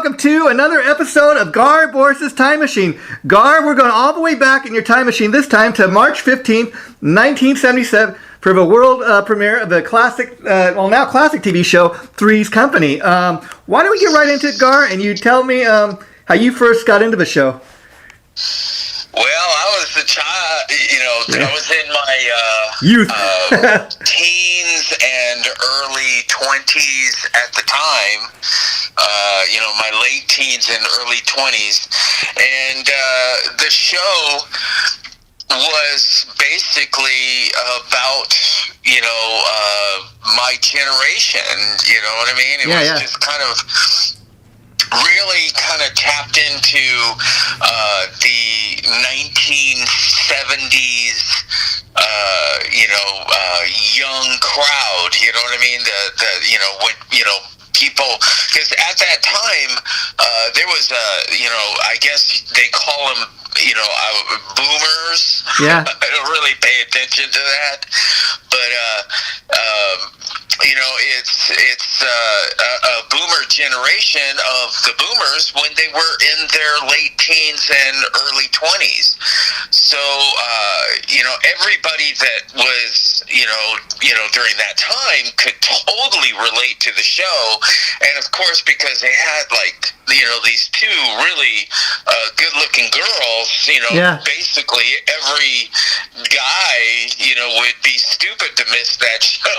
welcome to another episode of Gar Borras' Time Machine. Gar, we're going all the way back in your time machine, this time to March 15th, 1977, for the world premiere of the classic, now classic TV show, Three's Company. Why don't we get right into it, Gar, and you tell me how you first got into the show. Well, I was a child, I was in my youth, teens and early 20s at the time, my late teens and early 20s, and the show was basically about, my generation, you know what I mean? It was just kind of really kind of tapped into the 1970s, young crowd. You know what I mean? People, because at that time there was I guess they call them boomers. Yeah. I don't really pay attention to that, but it's a boomer generation of the boomers when they were in their late teens and early 20s. So everybody that was during that time could totally relate to the show, and of course because they had these two really good-looking girls, basically every guy would be stupid to miss that show.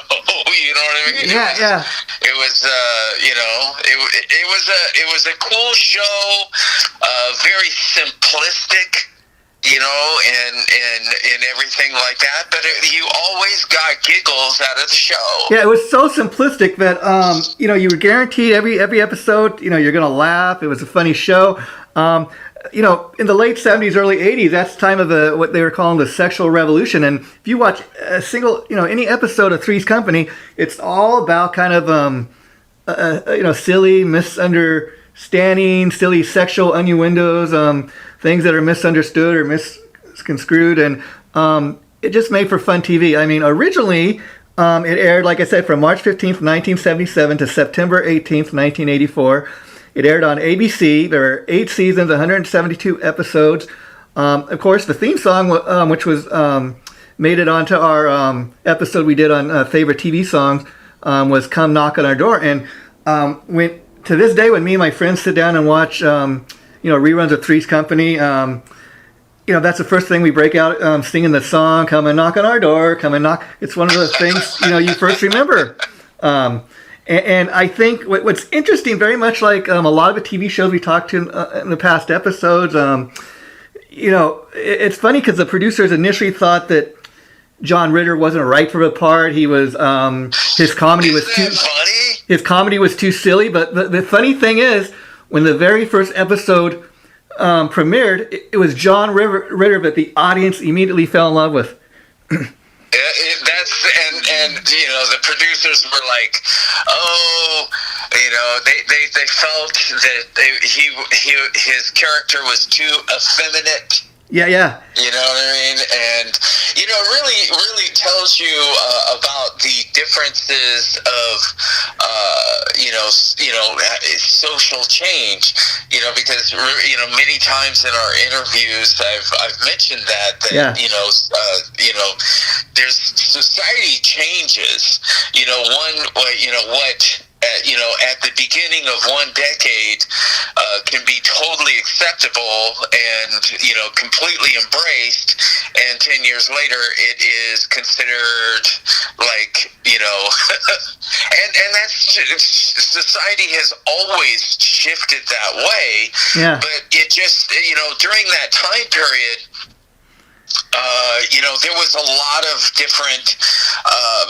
You know what I mean? Yeah. It was it was a cool show, very simplistic, and everything like that. But you always got giggles out of the show. Yeah, it was so simplistic that you were guaranteed every episode, you're gonna laugh. It was a funny show. In the late 70s, early 80s, that's the time of what they were calling the sexual revolution. And if you watch a single, any episode of Three's Company, it's all about kind of, silly misunderstanding, silly sexual innuendos, things that are misunderstood or misconstrued. And it just made for fun TV. I mean, originally, it aired, like I said, from March 15th, 1977 to September 18th, 1984. It aired on ABC. There were 8 seasons, 172 episodes. Of course, the theme song, which was made it onto our episode we did on favorite TV songs, was "Come Knock on Our Door." And to this day, when me and my friends sit down and watch, reruns of Three's Company, that's the first thing we break out singing the song, "Come and Knock on Our Door, Come and Knock." It's one of the things you first remember. And I think what's interesting, very much like a lot of the TV shows we talked to in the past episodes, it's funny because the producers initially thought that John Ritter wasn't right for the part. He was his comedy was too silly. But the funny thing is, when the very first episode premiered, it was John Ritter that the audience immediately fell in love with. The producers were like, they felt that his character was too effeminate. Yeah. You know what I mean? And really tells you about the differences of social change. Because many times in our interviews I've mentioned that there's society changes. At the beginning of one decade can be totally acceptable and completely embraced, and 10 years later it is considered and that's society has always shifted that way. Yeah. But it just during that time period, there was a lot of different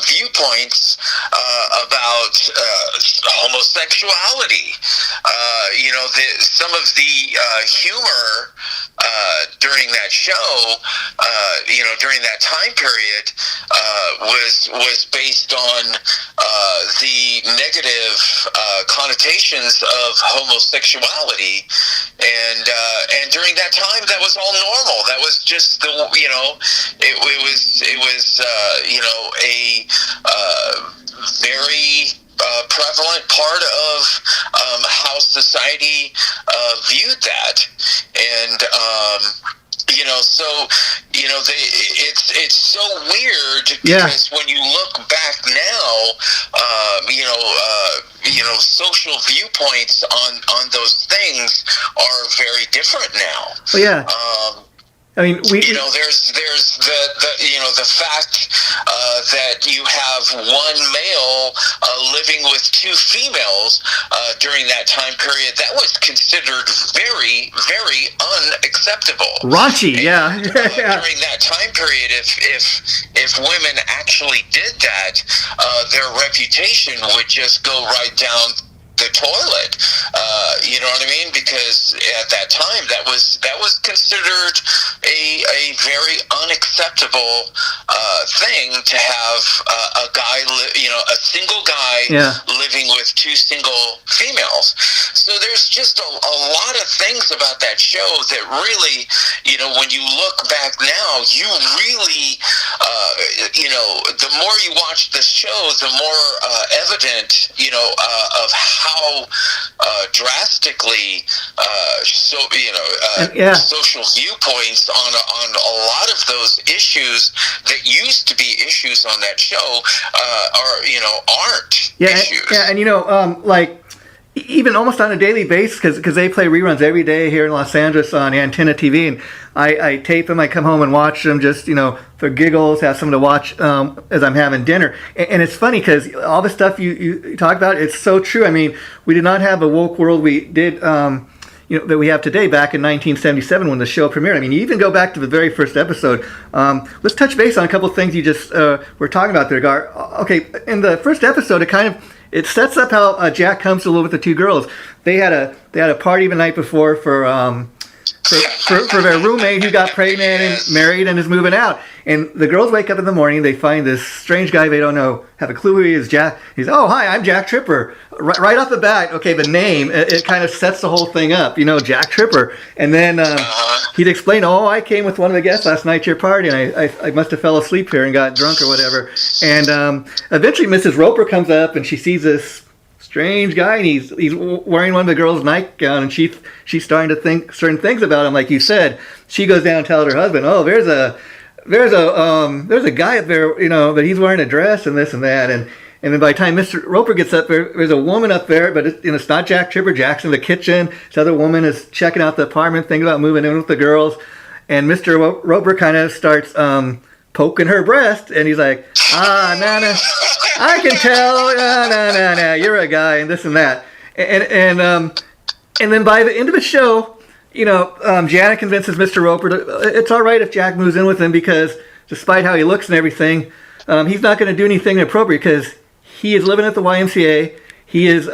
viewpoints about homosexuality. Some of the humor during that show, during that time period, was based on the negative connotations of homosexuality, and during that time, that was all normal. That was just the it was a very a prevalent part of how society viewed that. And it's so weird because when you look back now, social viewpoints on those things are very different now. Oh, yeah. I mean, there's the fact that you have one male living with two females during that time period. That was considered very, very unacceptable. Raunchy, yeah. During that time period, if women actually did that, their reputation would just go right down the toilet. You know what I mean? Because at that time, that was considered a very unacceptable thing to have a guy, a single guy living with two single females. So there's just a lot of things about that show that really, when you look back now, you really, the more you watch this show, the more evident, of how drastically social viewpoints on a lot of those issues that used to be issues on that show aren't issues. And even almost on a daily basis, because they play reruns every day here in Los Angeles on Antenna TV, and I tape them, I come home and watch them just, for giggles, have something to watch as I'm having dinner. And it's funny because all the stuff you talk about, it's so true. I mean, we did not have a woke world we did, that we have today back in 1977 when the show premiered. I mean, you even go back to the very first episode. Let's touch base on a couple of things you just were talking about there, Gar. Okay, in the first episode, it sets up how Jack comes to live with the two girls. They had a party the night before for their roommate who got pregnant and married and is moving out. And the girls wake up in the morning. They find this strange guy they don't know, have a clue who he is. Jack. He's, oh, hi, I'm Jack Tripper. Right off the bat, okay, the name, it kind of sets the whole thing up, Jack Tripper. And then he'd explain, oh, I came with one of the guests last night to your party, and I must have fell asleep here and got drunk or whatever. And eventually Mrs. Roper comes up, and she sees this strange guy, and he's wearing one of the girls' nightgown, and she's starting to think certain things about him, like you said. She goes down and tells her husband, oh, there's a guy up there, but he's wearing a dress and this and that, and then by the time Mr. Roper gets up there, there's a woman up there, but it's not Jack Tripper. Jack's in the kitchen. This other woman is checking out the apartment, thinking about moving in with the girls, and Mr. Roper kind of starts poking her breast, and he's like, Nana, I can tell, no, you're a guy, and this and that. And then by the end of the show, Janet convinces Mr. Roper it's all right if Jack moves in with him because despite how he looks and everything, he's not going to do anything inappropriate because he is living at the YMCA. He is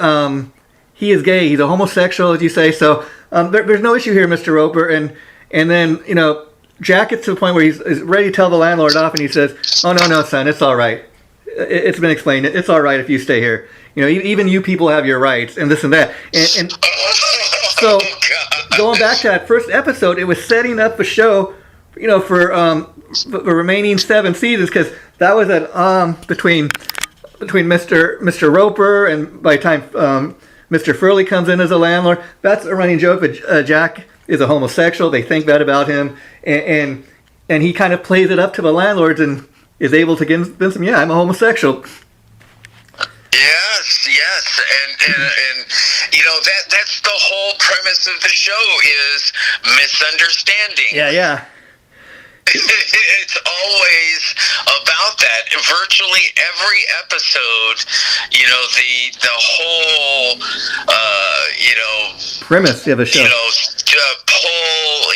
gay. He's a homosexual, as you say. So there's no issue here, Mr. Roper. And then, Jack gets to the point where he's ready to tell the landlord off, and he says, oh, no, son, it's all right. It's been explained. It's all right if you stay here. Even you people have your rights and this and that. And so going back to that first episode, it was setting up the show, for the remaining 7 seasons, because that was between Mr. Roper and by the time Mr. Furley comes in as a landlord, that's a running joke. But Jack is a homosexual. They think that about him, and he kind of plays it up to the landlords and is able to convince them, yeah, I'm a homosexual. Yes, and that's the whole premise of the show is misunderstanding. Yeah. It's always about that. Virtually every episode, the whole, premise of a show. Pull,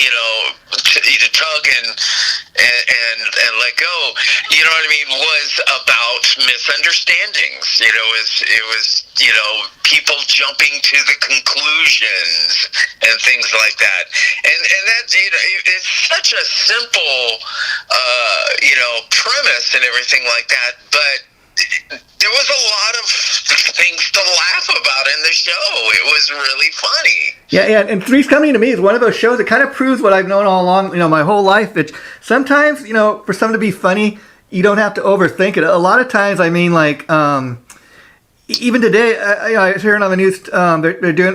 to tug and let go. You know what I mean? Was about misunderstandings. It was people jumping to the conclusions and things like that. And that's it's such a simple premise and everything like that, but there was a lot of things to laugh about in the show. It was really funny. Yeah, and Three's Company to me is one of those shows that kind of proves what I've known all along, my whole life. That sometimes, for something to be funny, you don't have to overthink it. A lot of times, I mean, like, even today, I was hearing on the news,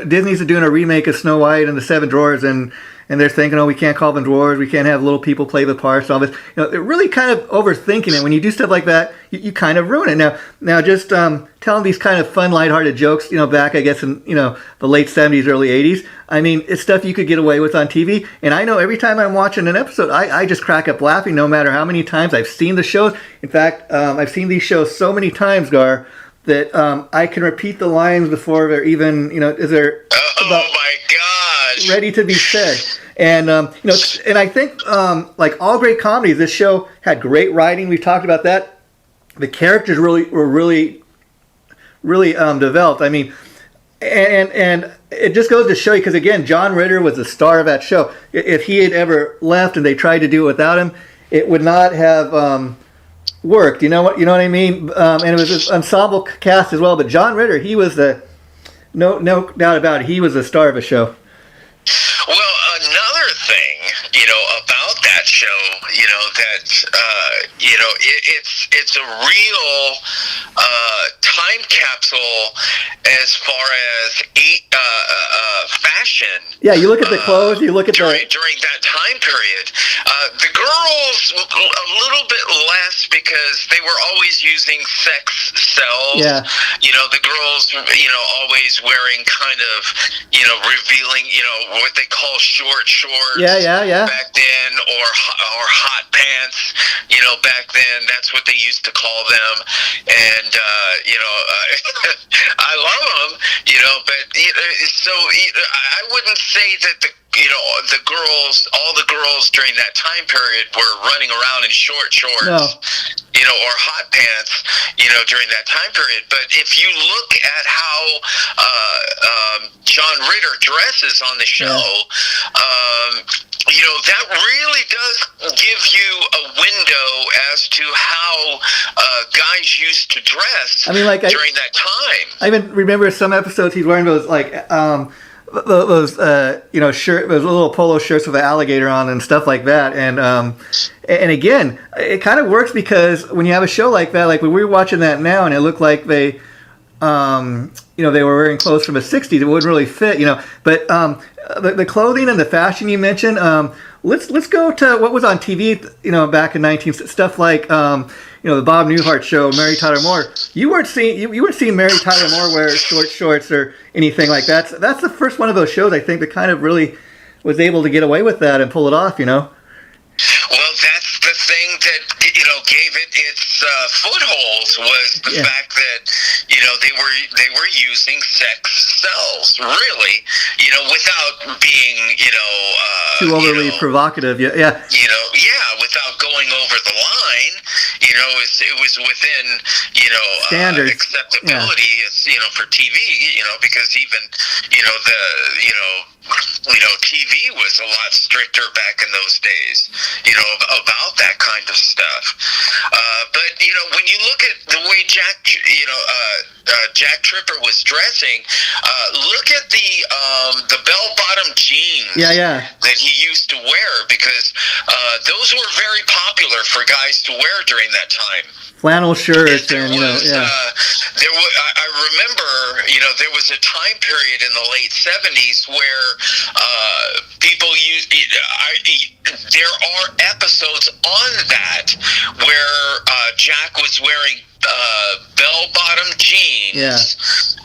Disney's doing a remake of Snow White and the Seven Dwarfs, and they're thinking, oh, we can't call them dwarves, we can't have little people play the parts, all this. They're really kind of overthinking it. When you do stuff like that, you kind of ruin it. Now, just telling these kind of fun, lighthearted jokes, back, I guess, in the late 70s, early 80s. I mean, it's stuff you could get away with on TV. And I know every time I'm watching an episode, I just crack up laughing, no matter how many times I've seen the shows. In fact, I've seen these shows so many times, Gar, that I can repeat the lines before they're even, is there oh my gosh, ready to be said. And and I think like all great comedies, this show had great writing. We've talked about that. The characters were really developed. I mean, and it just goes to show you, because again, John Ritter was the star of that show. If he had ever left and they tried to do it without him, it would not have worked. You know what I mean? And it was this ensemble cast as well. But John Ritter, he was no doubt about it, he was the star of the show. Well, another thing, about that show, it's a real time capsule as far as fashion. Yeah, you look at the clothes, you look at during that time period. The girls a little bit less, because they were always using sex sells. Yeah. The girls, always wearing kind of, revealing, what they call short shorts. Yeah. Back then, or hot pants. Back then, that's what they used to call them. And I love them. But so I wouldn't say that the girls, all the girls during that time period were running around in short shorts. No. Or hot pants, during that time period. But if you look at how John Ritter dresses on the show, that really does give you a window as to how guys used to dress. I mean, during that time. I even remember some episodes he's wearing those those shirt, those little polo shirts with an alligator on and stuff like that. And again, it kind of works, because when you have a show like that, like when we were watching that now, and it looked like they they were wearing clothes from the 60s, it wouldn't really fit, But the clothing and the fashion you mentioned, let's go to what was on TV, back in stuff like the Bob Newhart show, Mary Tyler Moore. You weren't seeing Mary Tyler Moore wear short shorts or anything like that. That's the first one of those shows, I think, that kind of really was able to get away with that and pull it off, Well, that's the thing that gave it its footholds, was the fact that they were using sex sells, really, without being too overly provocative. Yeah. Without going over the line. It was within standards, acceptability, for TV. Because even TV was a lot stricter back in those days, about that kind of stuff. But when you look at the way Jack Tripper was dressing, look at the bell-bottom jeans that he used to wear, because those were very popular for guys to wear during that time. Flannel shirts, I remember, there was a time period in the late 70s where people used. There are episodes on that where Jack was wearing bell-bottom jeans,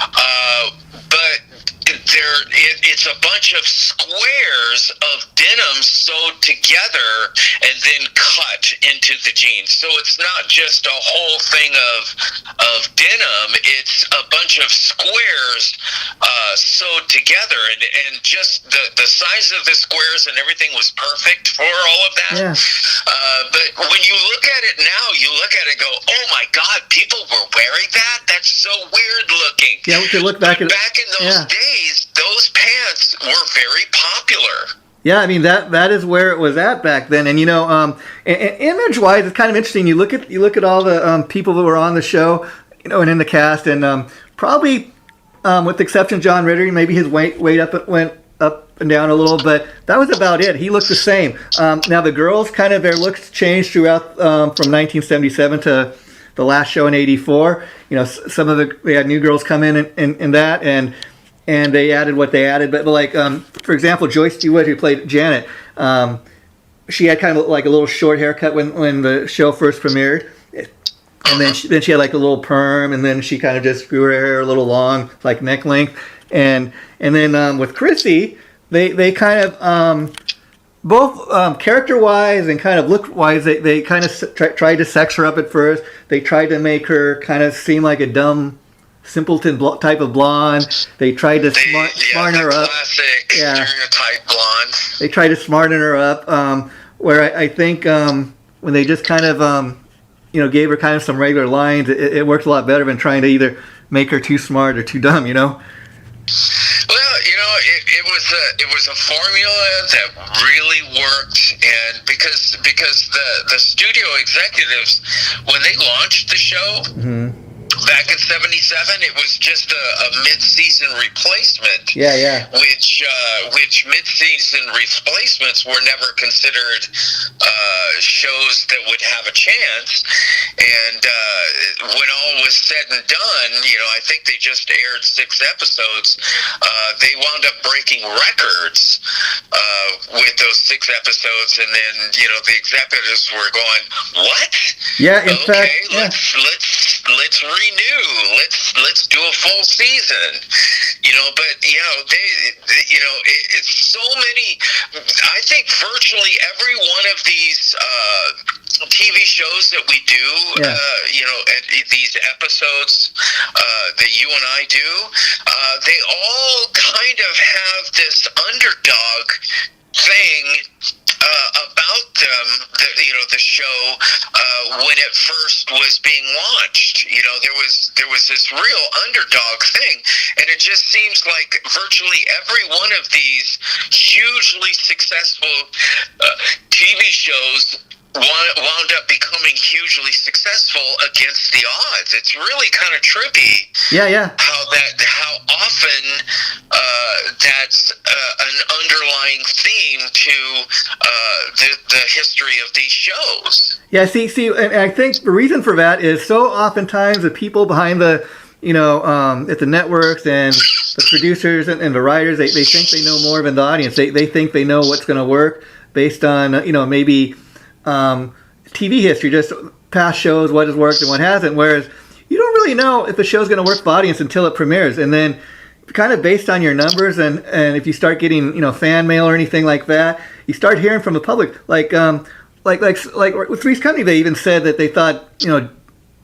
but it's a bunch of squares of denim sewed together and then cut into the jeans. So it's not just a whole thing of denim, it's a bunch of squares sewed together, and just the size of the squares and everything was perfect for all of that. But when you look at it now, you look at it and go, oh my God, people were wearing that? That's so weird looking. Yeah, we could look back at back in those days, those pants were very popular. Yeah, I mean that is where it was at back then, and image-wise, it's kind of interesting. You look at all the people that were on the show, and in the cast, and probably with the exception of John Ritter, maybe his weight went up and down a little, but that was about it. He looked the same. Now the girls, kind of their looks changed throughout from 1977 to the last show in '84. You know, some of they had new girls come in that, and they added what they added. But like, for example, Joyce DeWitt, who played Janet, she had kind of like a little short haircut when the show first premiered. And then she had like a little perm, and then she kind of just grew her hair a little long, like neck length. And then with Chrissy, they kind of both character-wise and kind of look-wise, they kind of tried to sex her up at first. They tried to make her kind of seem like a dumb, simpleton type of blonde. They tried to smarten her up. Classic stereotype blonde. They tried to smarten her up. Where I think when they just kind of gave her kind of some regular lines, it worked a lot better than trying to either make her too smart or too dumb, you know? Well, it was a formula that really worked, and because the studio executives, when they launched the show, back in '77, it was just a mid-season replacement. Yeah. Which mid-season replacements were never considered shows that would have a chance. And when all was said and done, I think they just aired 6 episodes. They wound up breaking records with those 6 episodes, and then the executives were going, "What? Yeah, in fact, let's renew. Let's do a full season." But it's so many. I think virtually every one of these TV shows that we do, these episodes that you and I do, they all kind of have this underdog thing about them, the show, when it first was being launched. There was this real underdog thing, and it just seems like virtually every one of these hugely successful TV shows wound up becoming hugely successful against the odds. It's really kind of trippy. Yeah. How often that's an underlying theme to the history of these shows. Yeah. See, and I think the reason for that is so oftentimes the people behind the at the networks and the producers and the writers, they think they know more than the audience. They think they know what's going to work based on maybe TV history, just past shows, what has worked and what hasn't, whereas you don't really know if a show's going to work for the audience until it premieres. And then kind of based on your numbers and if you start getting fan mail or anything like that, you start hearing from the public, like with Three's Company, they even said that they thought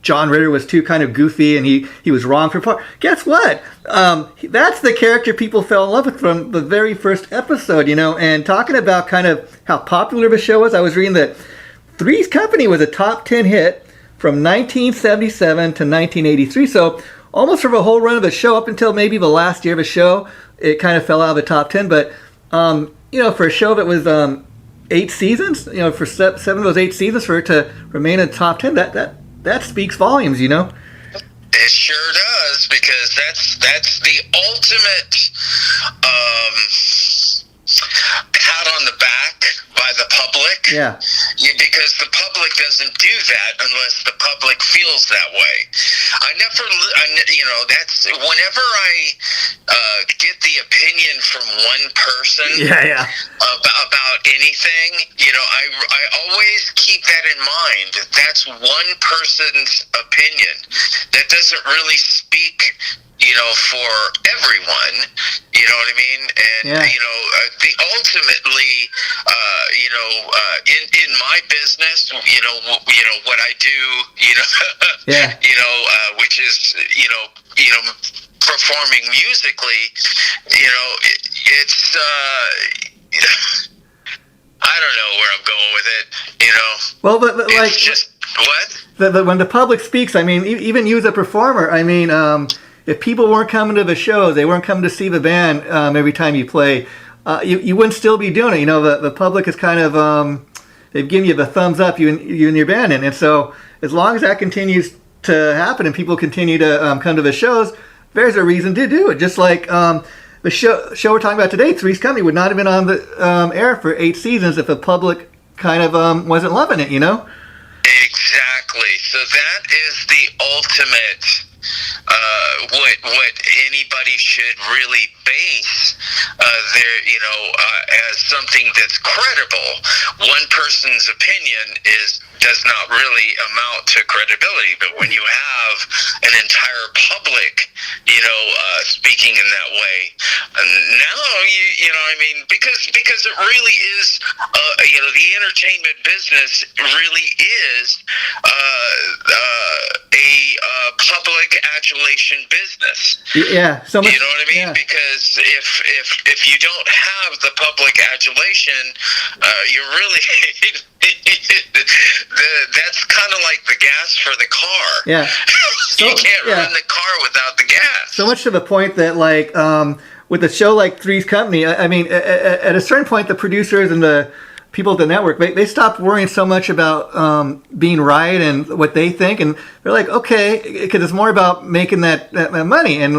John Ritter was too kind of goofy and he was wrong for part. Guess what? That's the character people fell in love with from the very first episode, and talking about kind of how popular the show was, I was reading that Three's Company was a top 10 hit from 1977 to 1983. So almost for the whole run of the show, up until maybe the last year of the show, it kind of fell out of the top 10. But, for a show that was 8 seasons, for 7 of those 8 seasons, for it to remain in the top 10, that speaks volumes, It sure does, because that's the ultimate pat on the back by the public. Yeah. Because the public doesn't do that unless the public feels that way. That's whenever I get the opinion from one person about anything, I always keep that in mind. That's one person's opinion. That doesn't really speak for everyone, you know what I mean? And, the ultimately, in my business, what I do, which is, performing musically, it's, I don't know where I'm going with it, Well, but it's like, just, what? When the public speaks, I mean, even you as a performer, I mean, if people weren't coming to the shows, they weren't coming to see the band every time you play, you wouldn't still be doing it. The public is kind of, they've given you the thumbs up, you and your band. And so as long as that continues to happen and people continue to come to the shows, there's a reason to do it. Just like the show we're talking about today, Three's Company, would not have been on the air for 8 seasons if the public kind of wasn't loving it, Exactly. Exactly. So that is the ultimate. What anybody should really base as something that's credible. One person's opinion does not really amount to credibility, but when you have an entire public, speaking in that way, now because it really is, the entertainment business really is a public adulation business. Yeah, so much. You know what I mean? Yeah. Because if you don't have the public adulation, you're really that's kind of like the gas for the car. Yeah, you can't run the car without the gas. So much to the point that with a show like Three's Company, I mean, at a certain point, the producers and the people at the network, they stopped worrying so much about being right and what they think, and they're like, okay, because it's more about making that money. And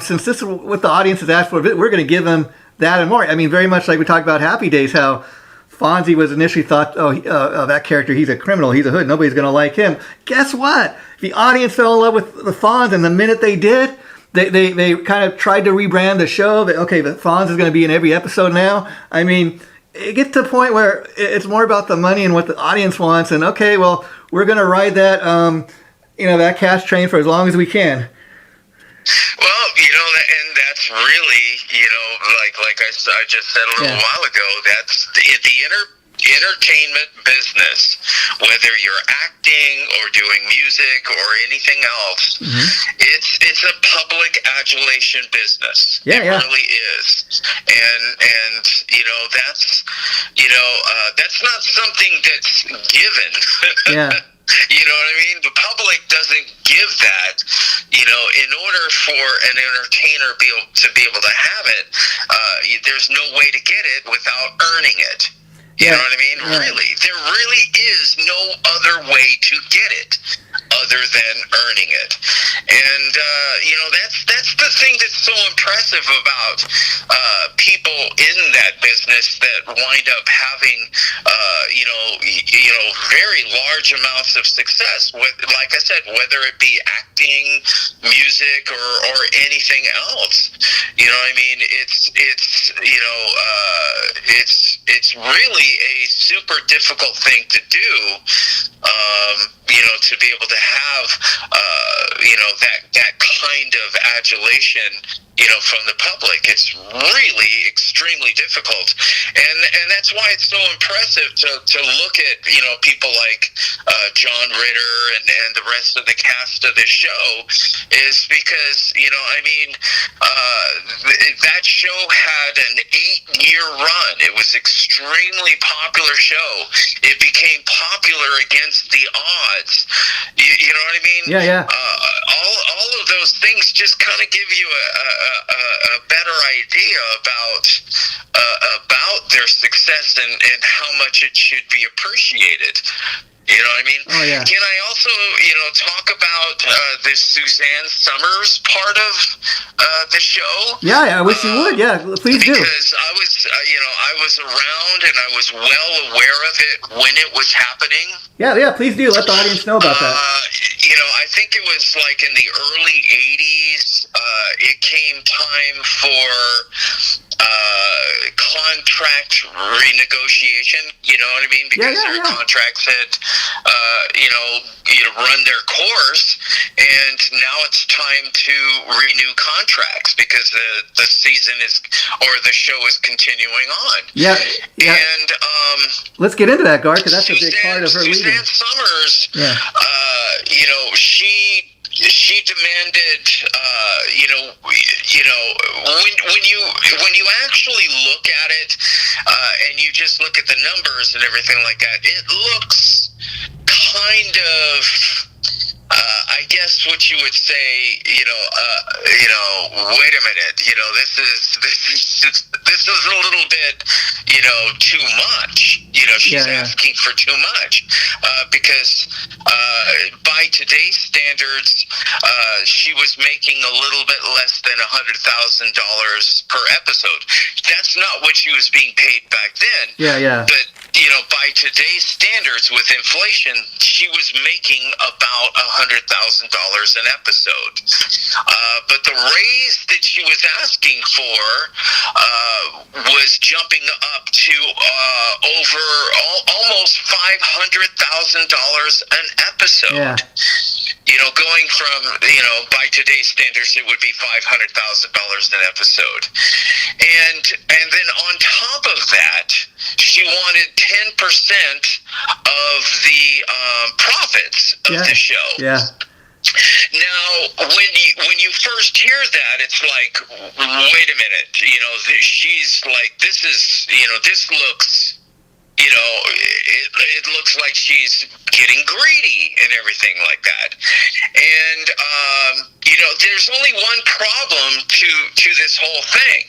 since this is what the audience has asked for, we're going to give them that and more. I mean, very much like we talked about Happy Days, how Fonzie was initially thought, that character, he's a criminal, he's a hood, nobody's going to like him. Guess what? The audience fell in love with the Fonz, and the minute they did, they kind of tried to rebrand the show. That the Fonz is going to be in every episode now. I mean, it gets to the point where it's more about the money and what the audience wants, and we're going to ride that that cash train for as long as we can. Well, and that's really, like I just said a little while ago, that's the entertainment business, whether you're acting or doing music or anything else, it's a public adulation business. It really is. And that's not something that's given. Yeah. You know what I mean? The public doesn't give that. In order for an entertainer to be able to have it, there's no way to get it without earning it. You know what I mean? Yeah. Really, there really is no other way to get it other than earning it. And that's the thing that's so impressive about people in that business that wind up having very large amounts of success. Like I said, whether it be acting, music, or anything else. You know what I mean? It's really a super difficult thing to do. To be able to have that kind of adulation from the public, it's really extremely difficult, and that's why it's so impressive to look at people like John Ritter and the rest of the cast of this show, is because that show had an 8-year run. It was extremely popular show. It became popular against the odds. You know what I mean? Yeah. All of those things just kind of give you a better idea about their success and how much it should be appreciated. You know what I mean? Oh, yeah. Can I also, talk about the Suzanne Summers part of the show? Yeah, I wish you would. Yeah, please do. Because I was around and I was well aware of it when it was happening. Yeah, please do. Let the audience know about that. I think it was like in the early 80s, it came time for contract renegotiation, you know what I mean? Because their contracts had, run their course, and now it's time to renew contracts because the season the show is continuing on. Yeah. And let's get into that, Gar, because that's a big part of her leading. Suzanne Summers, she demanded, when you actually look at it, and you just look at the numbers and everything like that, it looks kind of, I guess what you would say, wait a minute, this is a little bit, too much. She's asking for too much, because by today's standards, she was making a little bit less than $100,000 per episode. That's not what she was being paid back then. Yeah. But by today's standards with inflation, she was making about $100,000 an episode. But the raise that she was asking for was jumping up to over almost $500,000 an episode. Yeah. Going from, by today's standards, it would be $500,000 an episode. And then on top of that, she wanted 10% of the profits of the show. Yeah. Now, when you first hear that, it's like, wait a minute, she's like, this looks, it looks like she's getting greedy and everything like that. And, there's only one problem to this whole thing,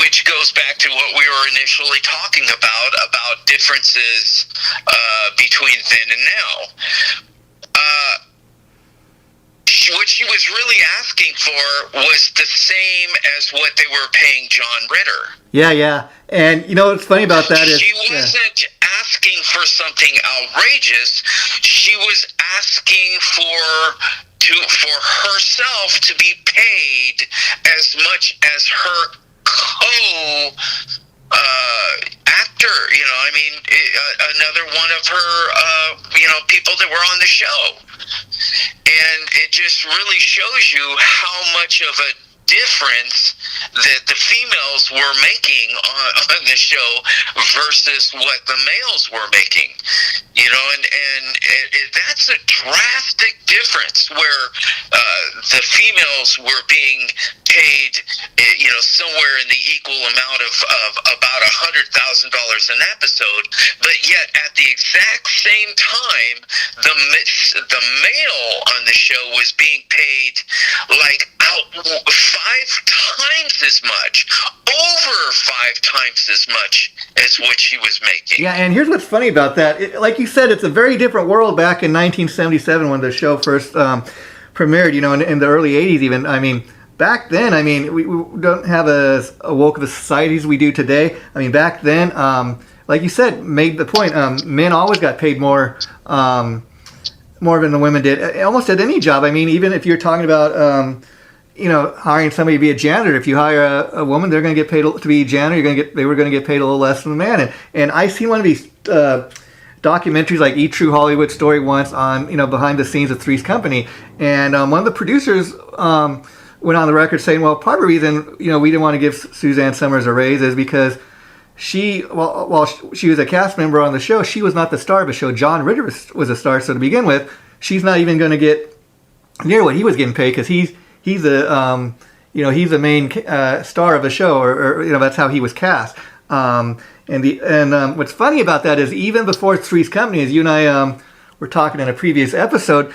which goes back to what we were initially talking about differences between then and now. What she was really asking for was the same as what they were paying John Ritter. Yeah. And what's funny about that is she wasn't asking for something outrageous. She was asking for herself to be paid as much as her actor, another one of her, people that were on the show. And it just really shows you how much of a difference that the females were making on the show versus what the males were making. And that's a drastic difference where the females were being paid, somewhere in the equal amount of about $100,000 an episode, but yet at the exact same time, the male on the show was being paid like over 5 times as much as what she was making. Yeah, and here's what's funny about that. Like you said, it's a very different world back in 1977 when the show first premiered, in the early 80s even. I mean, back then, we don't have as woke of a society as we do today. I mean, back then, like you said, made the point, men always got paid more than the women did, almost at any job. I mean, even if you're talking about hiring somebody to be a janitor. If you hire a woman, they're going to get paid to be a janitor. They were going to get paid a little less than the man. And I seen one of these documentaries like E! True Hollywood Story once on behind the scenes of Three's Company, and one of the producers went on the record saying, well, part of the reason we didn't want to give Suzanne Summers a raise is because while she was a cast member on the show, she was not the star of the show. John Ritter was a star, so to begin with, she's not even going to get near what he was getting paid because he's the main star of the show, or that's how he was cast. And what's funny about that is even before Three's Company, as you and I were talking in a previous episode,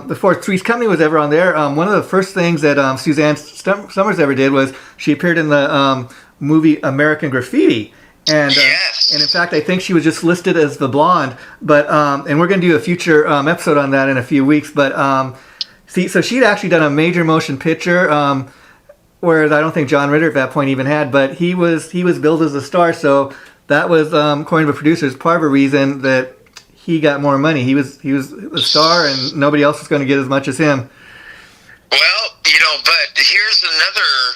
before Three's Company was ever on there, one of the first things that Suzanne Summers ever did was she appeared in the movie American Graffiti. And yes. And in fact, I think she was just listed as the blonde. But and we're going to do a future episode on that in a few weeks. But so she'd actually done a major motion picture, whereas I don't think John Ritter at that point even had. But he was billed as a star, so that was, according to the producers, part of the reason that he got more money. He was a star, and nobody else was going to get as much as him. Well, but here's another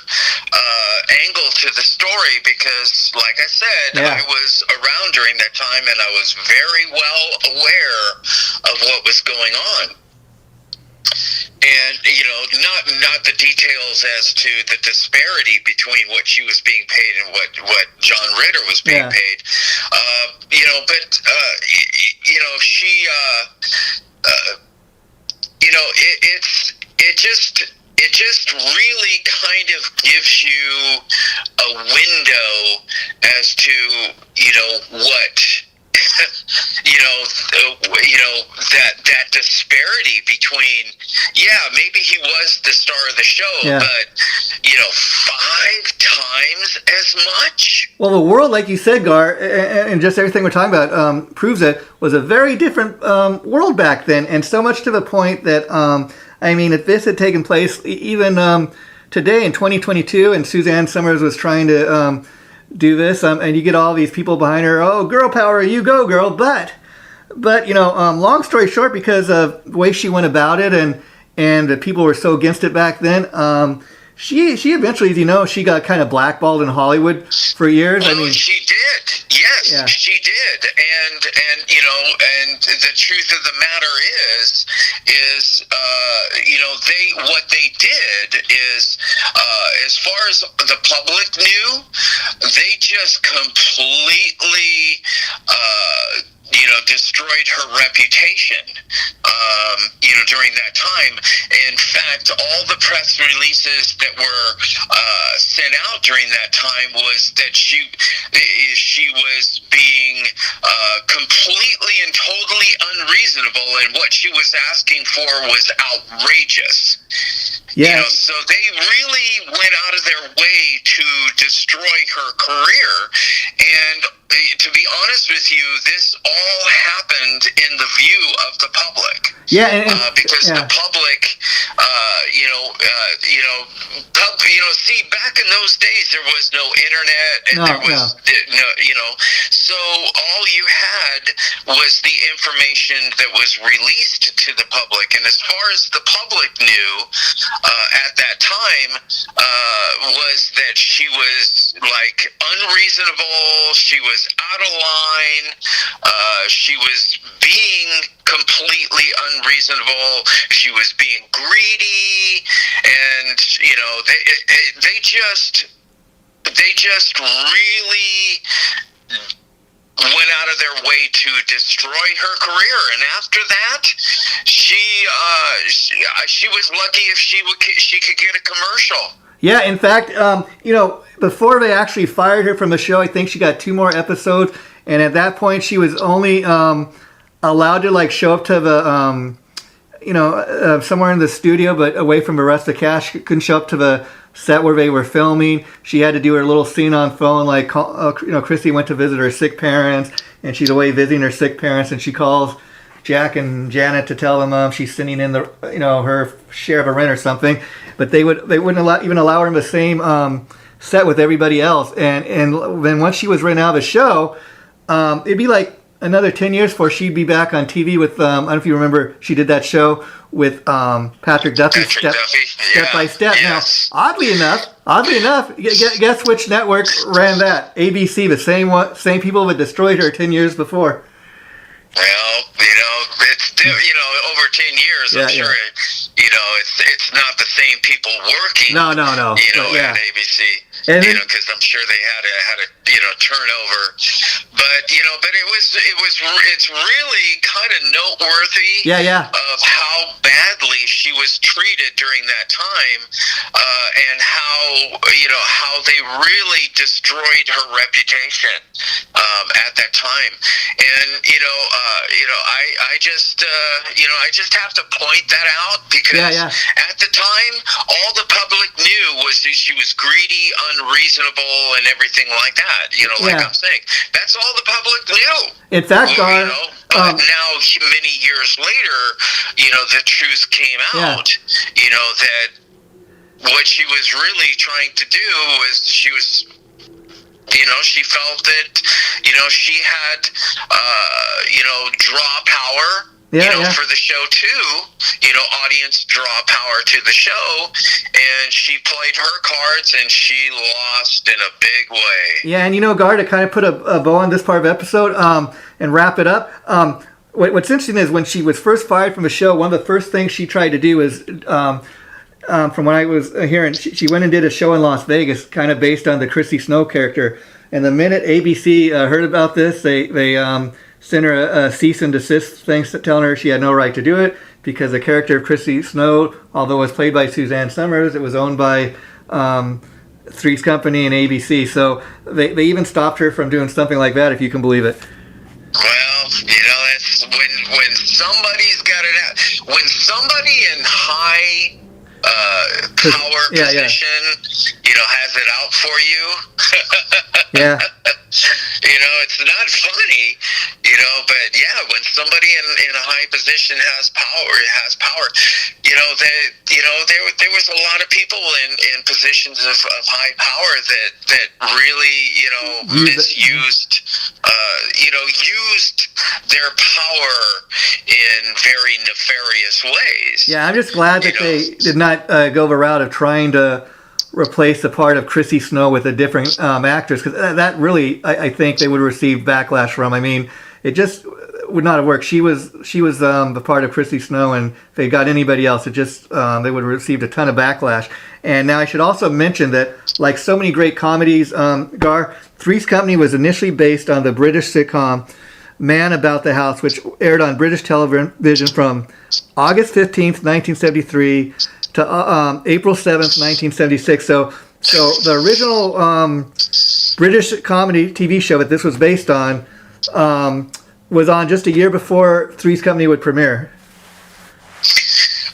angle to the story, because, like I said, I was around during that time, and I was very well aware of what was going on. And, not the details as to the disparity between what she was being paid and what John Ritter was being paid. She, it just really kind of gives you a window as to, what, that disparity between, maybe he was the star of the show, but, 5 times as much. Well, the world, like you said, Gar, and just everything we're talking about proves it, was a very different world back then, and so much to the point that, if this had taken place even today in 2022, and Suzanne Summers was trying to do this, and you get all these people behind her. Oh, girl power, you go, girl. But long story short, because of the way she went about it, and the people were so against it back then, she eventually, she got kind of blackballed in Hollywood for years. Well, she did. Yes, she did. And the truth of the matter is what they did is, as far as the public knew, they just completely destroyed her reputation, during that time. In fact, all the press releases that were sent out during that time was that she was being completely and totally unreasonable, and what she was asking for was outrageous. Yeah. So they really went out of their way to destroy her career. And to be honest with you, this all happened in the view of the public. Yeah, because the public, see, back in those days, there was no internet, and there was no, so all you had was the information that was released to the public. And as far as the public knew at that time, was that she was like unreasonable, she was out of line, she was being completely unreasonable, she was being greedy, and they just really went out of their way to destroy her career. And after that, she was lucky if she could get a commercial. Yeah, in fact, before they actually fired her from the show, I think she got 2 more episodes, and at that point, she was only allowed to show up to the somewhere in the studio, but away from the rest of the cast. She couldn't show up to the set where they were filming. She had to do her little scene on phone, Chrissy went to visit her sick parents, and she's away visiting her sick parents, and she calls Jack and Janet to tell them she's sending in the her share of a rent or something. But they wouldn't even allow her in the same set with everybody else. And then once she was written out of the show, it'd be like another 10 years before she'd be back on TV with, I don't know if you remember, she did that show with Patrick Duffy, Step by Step. Yes. Now, oddly enough, guess which network ran that? ABC, the same people that destroyed her 10 years before. Well, it's over 10 years. I'm sure it's not the same people working. No. At ABC. Because I'm sure they had a turnover. But it's really kind of noteworthy. Of how badly she was treated during that time, and how they really destroyed her reputation at that time. And I just have to point that out, because at the time, all the public knew was that she was greedy, unreasonable, and everything like that. I'm saying, that's all the public knew. In fact, now many years later, the truth came out. That what she was really trying to do was she felt that she had draw power. For the show too, audience draw power to the show, and she played her cards and she lost in a big way. Yeah, and Gar, to kind of put a bow on this part of the episode and wrap it up, what's interesting is when she was first fired from the show, one of the first things she tried to do is, from what I was hearing, she went and did a show in Las Vegas, kind of based on the Chrissy Snow character. And the minute ABC heard about this, they sent her a cease and desist thing telling her she had no right to do it, because the character of Chrissy Snow, although it was played by Suzanne Summers, it was owned by Three's Company and ABC. So they even stopped her from doing something like that, if you can believe it. Well, that's when somebody's got it out. When somebody in high power position, has it out for you. It's not funny, but yeah, when somebody in a high position has power, there was a lot of people in positions of high power that really, misused, used their power in very nefarious ways. Yeah, I'm just glad that they did not go the route of trying to replace the part of Chrissy Snow with a different actress, because that really, I think they would have received backlash from. I mean, it just would not have worked. She was the part of Chrissy Snow, and if they got anybody else, it just they would have received a ton of backlash. And now I should also mention that, like so many great comedies, Gar, Three's Company was initially based on the British sitcom Man About the House, which aired on British television from August 15th, 1973 to April 7th, 1976. So the original British comedy TV show that this was based on was on just a year before Three's Company would premiere.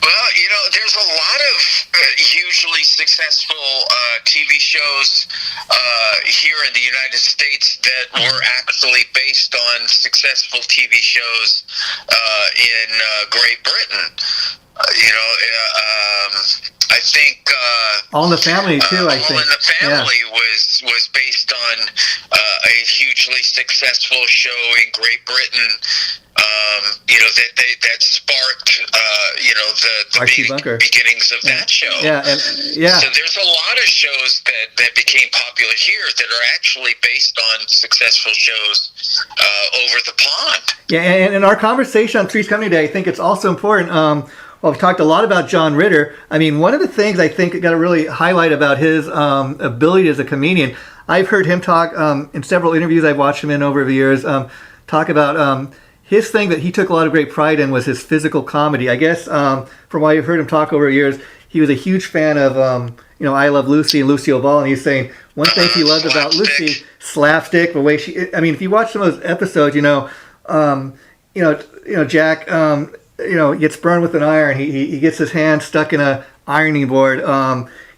Well, there's a lot of hugely successful TV shows here in the United States that were actually based on successful TV shows in Great Britain. I think All in the Family too. I think All in the Family was based on a hugely successful show in Great Britain. That sparked the beginnings of that show. Yeah, So there's a lot of shows that became popular here that are actually based on successful shows over the pond. Yeah, and in our conversation on Three's Company Day, I think it's also important. Well, we've talked a lot about John Ritter. I mean, one of the things I think got to really highlight about his ability as a comedian, I've heard him talk in several interviews I've watched him in over the years, talk about his thing that he took a lot of great pride in was his physical comedy. I guess from what I've heard him talk over the years, he was a huge fan of, I Love Lucy and Lucille Ball, and he's saying one thing he loved about Lucy, slapstick, the way she, I mean, if you watch some of those episodes, Jack, gets burned with an iron. He gets his hand stuck in a ironing board.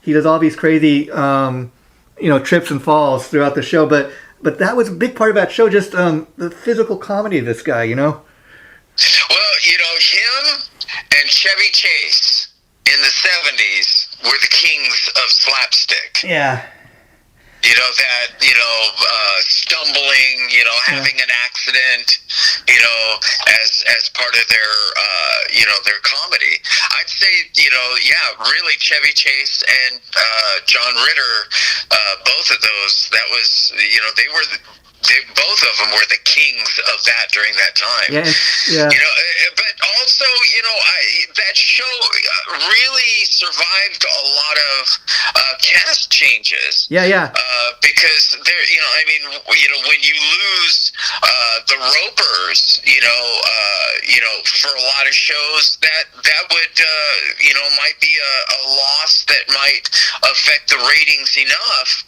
He does all these crazy, trips and falls throughout the show. But that was a big part of that show, just the physical comedy of this guy, Well, him and Chevy Chase in the 70s were the kings of slapstick. Yeah. Stumbling, having an accident, as part of their comedy. I'd say, really Chevy Chase and John Ritter, both of those, that was, both of them were the kings of that during that time. Yeah. But also, that show really survived a lot of cast changes. Yeah. Because there, when you lose the Ropers, for a lot of shows, that would, might be a loss that might affect the ratings enough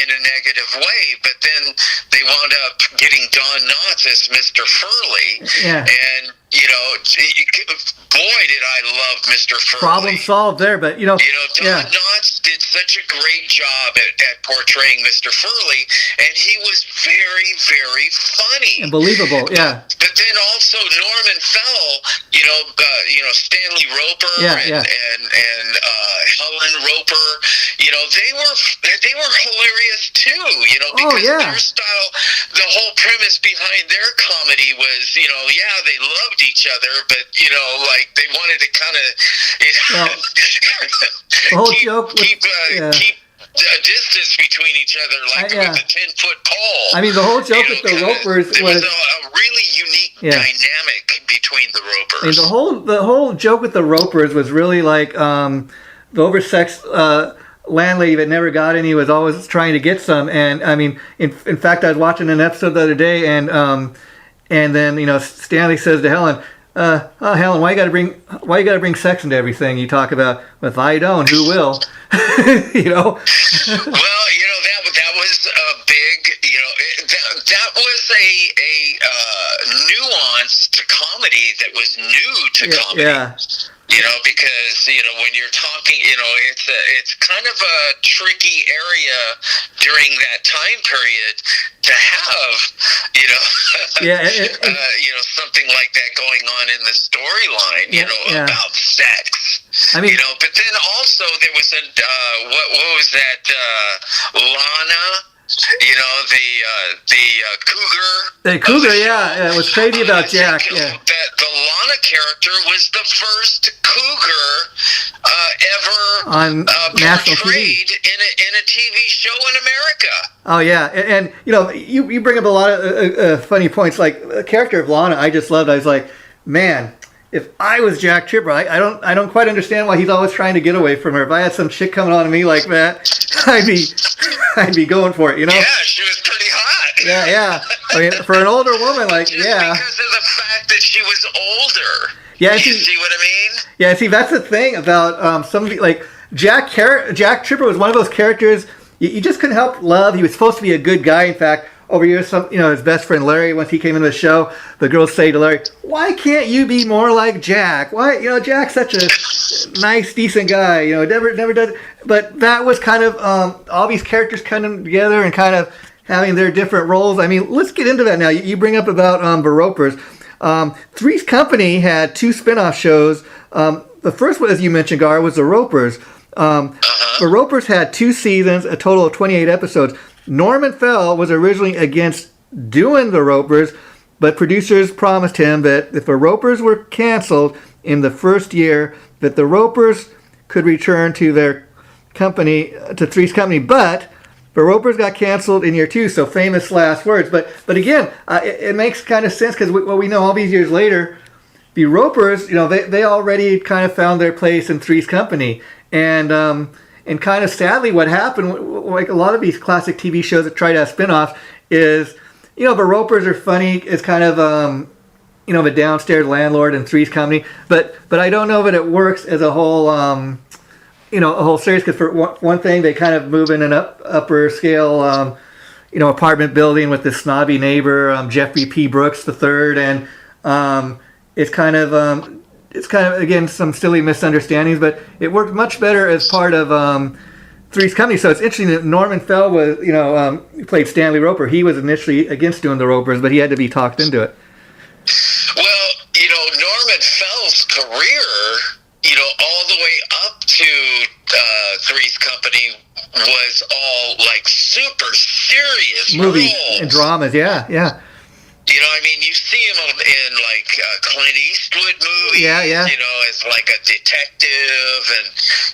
in a negative way. But then they wound up getting Don Knotts as Mr. Furley. Yeah. And, boy, did I love Mr. Furley. Problem solved there, but, Don Knotts did such a great job at portraying Mr. Furley, and he was very, very funny. And believable, yeah. But then also Norman Fell, Stanley Roper and Helen Roper, they were hilarious too, because their style, the whole premise behind their comedy was, they loved each other, but they wanted to kind of, the whole joke keep a distance between each other, with a 10-foot pole. I mean, the whole joke with the Ropers was a really unique dynamic between the Ropers. I mean, the whole joke with the Ropers was really like the oversexed landlady that never got any was always trying to get some. And I mean, in fact, I was watching an episode the other day, and then Stanley says to Helen, Helen, why you gotta bring sex into everything you talk about? If I don't, who will? Well, that was a big, that was a nuance to comedy that was new to comedy. Yeah. Because when you're talking, it's kind of a tricky area during that time period to have, something like that going on in the storyline, about sex. I mean, but then also there was what was that? Lana. The cougar. The cougar, yeah. It was crazy about Jack. Yeah. That the Lana character was the first cougar ever on national portrayed TV. in a TV show in America. Oh yeah, and you bring up a lot of funny points. Like the character of Lana, I just loved. I was like, man, if I was Jack Tripper, I don't quite understand why he's always trying to get away from her. If I had some chick coming on to me like that, I'd be going for it, Yeah, she was pretty hot. Yeah. I mean, for an older woman, like, just because of the fact that she was older. Yeah, you see what I mean? Yeah, see, that's the thing about some of the, like, Jack Tripper was one of those characters you just couldn't help love. He was supposed to be a good guy. In fact, over years, his best friend Larry, once he came into the show, the girls say to Larry, "Why can't you be more like Jack? Why, Jack's such a nice, decent guy. Never does." But that was kind of all these characters coming together and kind of having their different roles. I mean, let's get into that now. You bring up about the Ropers. Three's Company had 2 spin-off shows. The first one, as you mentioned, Gar, was the Ropers. The Ropers had 2 seasons, a total of 28 episodes. Norman Fell was originally against doing the Ropers, but producers promised him that if the Ropers were canceled in the first year, that the Ropers could return to their company, to Three's Company. But the Ropers got canceled in year 2, so famous last words. But again, it makes kind of sense because what we know all these years later, the Ropers, they already kind of found their place in Three's Company. And kind of sadly what happened, like a lot of these classic TV shows that try to have spin-offs, is, the Ropers are funny. It's kind of, a downstairs landlord in Three's Company. But I don't know that it works as a whole, a whole series. Because for one thing, they kind of move in an upper scale, apartment building with this snobby neighbor, Jeffrey P. Brooks III. And it's kind of, again, some silly misunderstandings, but it worked much better as part of Three's Company. So it's interesting that Norman Fell was, played Stanley Roper. He was initially against doing the Ropers, but he had to be talked into it. Well, Norman Fell's career, all the way up to Three's Company was all like super serious movies roles. And dramas, yeah. You see him in like Clint Eastwood movies, yeah. As like a detective and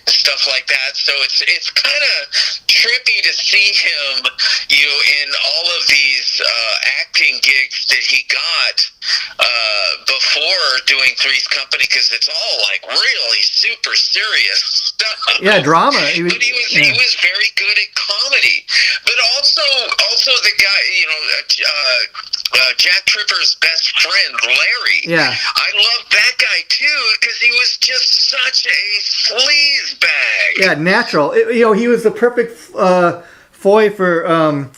stuff like that. So it's kind of trippy to see him, in all of these acting gigs that he got before doing Three's Company, because it's all like really super serious stuff. Yeah, drama. But he was very good at comedy. But also the guy, Jack Tripper's best friend, Larry. Yeah. I loved that guy, too, because he was just such a sleazebag. Yeah, natural. He was the perfect foil for